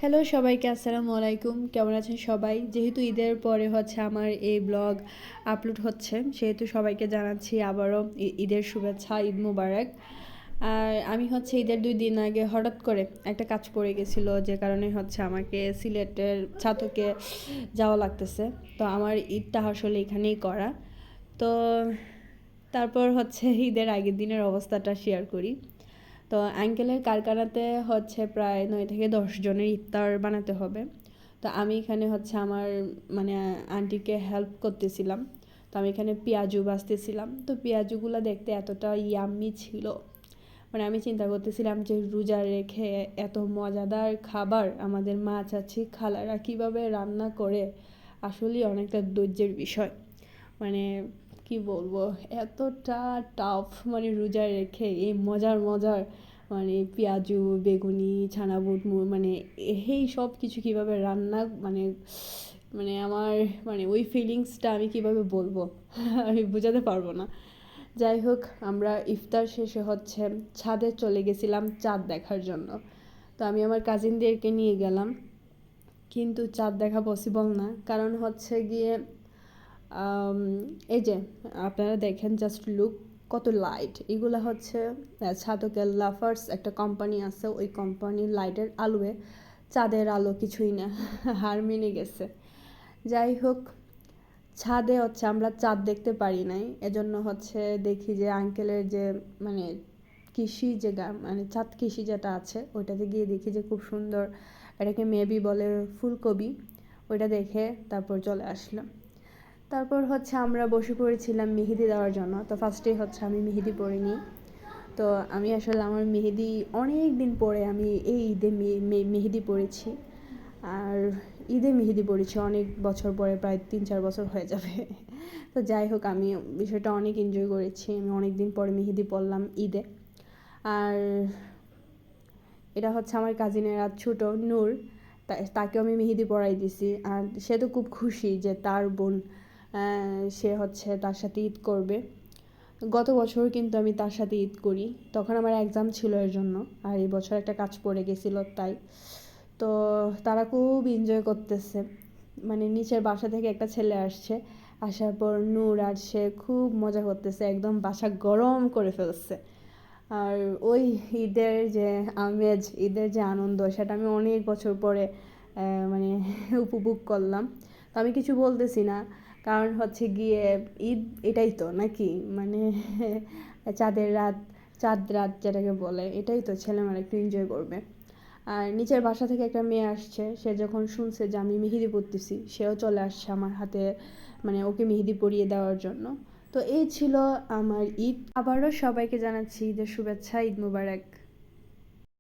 Hello সবাইকে, আসসালামু আলাইকুম। কেমন আছেন সবাই? যেহেতু ঈদের পরে আমার এই ব্লগ আপলোড হচ্ছে, সেহেতু সবাইকে জানাচ্ছি আবারও ঈদের শুভেচ্ছা, ঈদ মুবারক। আর আমি ঈদের 2 দিন আগে হঠাৎ করে একটা কাজ পড়ে গেছিলো, যে কারণে আমাকে সিলেটের ছাতকে যাওয়া লাগতেছে। তো আমার ঈদটা আসলে এখানেই করা। তো তারপর ঈদের আগের দিনের অবস্থাটা শেয়ার করি। তো আঙ্কেলের কারখানাতে প্রায় 9 থেকে 10 জনের ইফতার বানাতে হবে। তো আমি এখানে আমার মানে আন্টিকে হেল্প করতেছিলাম। তো আমি এখানে পেঁয়াজু ভাজতেছিলাম। তো পেঁয়াজুগুলো দেখতে এতটা ইয়াম্মি ছিল, মানে আমি চিন্তা করতেছিলাম যে রোজা রেখে এত মজাদার খাবার আমাদের মা চাচি খালারা কীভাবে রান্না করে, আসলেই অনেকটা ধৈর্যের বিষয়। মানে কি বলবো, এতটা টাফ, মানে রোজা রেখে এই মজার মজার মানে পেঁয়াজু, বেগুনি, ছানা বুট, মানে এই সব কিছু কীভাবে রান্না, মানে মানে আমার মানে ওই ফিলিংসটা আমি কিভাবে বলবো আমি বোঝাতে পারবো না। যাই হোক, আমরা ইফতার শেষে ছাদে চলে গেছিলাম চাঁদ দেখার জন্য। তো আমি আমার কাজিনদেরকে নিয়ে গেলাম, কিন্তু চাঁদ দেখা পসিবল না, কারণ গিয়ে এই যে আপনারা দেখেন, জাস্ট লুক কত লাইট। এগুলো ছাতকের লাফার্স একটা কোম্পানি আছে, ওই কোম্পানির লাইটের আলোয় চাঁদের আলো কিছুই না, হার মেনে গেছে। যাই হোক, ছাদে আমরা চাঁদ দেখতে পারি নাই, এজন্য দেখি যে আঙ্কেলের যে মানে কৃষি যে মানে চাঁদ কৃষি যেটা আছে, ওইটাতে গিয়ে দেখি যে খুব সুন্দর, এটাকে মেবি বলে ফুলকপি। ওইটা দেখে তারপর চলে আসলাম। তারপর আমরা বসে পড়েছিলাম মেহেদি দেওয়ার জন্য। তো ফার্স্টেই আমি মেহেদি পরে নিই। তো আমি আসলে আমার মেহেদি অনেক দিন পরে আমি এই ঈদে মেহেদি পরেছি। আর ঈদে মেহেদি পরেছি অনেক বছর পরে, প্রায় 3-4 বছর হয়ে যাবে। তো যাই হোক, আমি বিষয়টা অনেক এনজয় করেছি। আমি অনেক দিন পরে মেহেদি পরলাম ঈদে। আর এটা আমার কাজিনের আর ছোটো নূর, তাকেও আমি মেহেদি পরাই দিছি। আর সে তো খুব খুশি যে তার বোন সে তার সাথে ঈদ করবে। গত বছর কিন্তু আমি তার সাথে ঈদ করি, তখন আমার এক্সাম ছিল এর জন্য। আর এই বছর একটা কাজ পড়ে গেছিল তাই। তো তারা খুব এনজয় করতেছে। মানে নিচের বাসা থেকে একটা ছেলে আসছে, আসার পর নূর আর সে খুব মজা করতেছে, একদম বাসা গরম করে ফেলছে। আর ওই ঈদের যে আমেজ, ঈদের যে আনন্দ, সেটা আমি অনেক বছর পরে মানে উপভোগ করলাম। তো আমি কিছু বলতেছি না, কারণ গিয়ে ঈদ এটাই তো নাকি, মানে চাঁদের রাত, চাঁদ রাত যেটাকে বলে, এটাই তো ছেলেমেয়েরা একটু এনজয় করবে। আর নিচের বাসা থেকে একটা মেয়ে আসছে, সে যখন শুনছে যে আমি মেহেদি পরতেছি, সেও চলে আসছে আমার হাতে, মানে ওকে মেহেদি পরিয়ে দেওয়ার জন্য। তো এই ছিল আমার ঈদ। আবারও সবাইকে জানাচ্ছি ঈদের শুভেচ্ছা, ঈদ মুবারক।